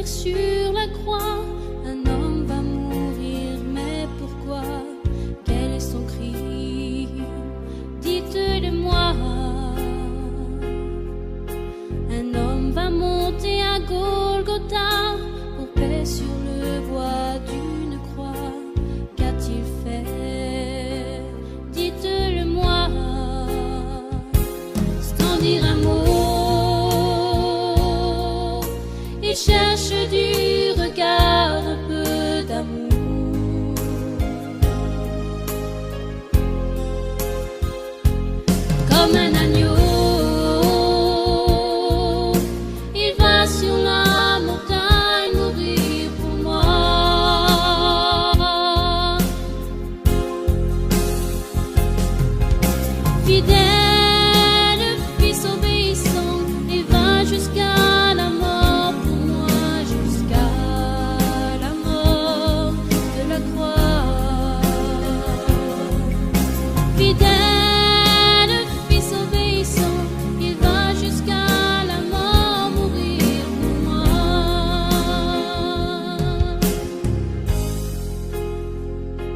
mourir sur la croix. Un homme va mourir, mais pourquoi? Quel est son crime? Dites-le-moi. Un homme va monter à Golgotha pour paix sur le bois d'une croix. Qu'a-t-il fait? Dites-le-moi. Sans dire un mot, il cherche du regard un peu d'amour. Comme un agneau, il va sur la montagne mourir pour moi. Fidèle, fils obéissant, il va jusqu'à la mort pour moi, jusqu'à la mort de la croix. Fidèle,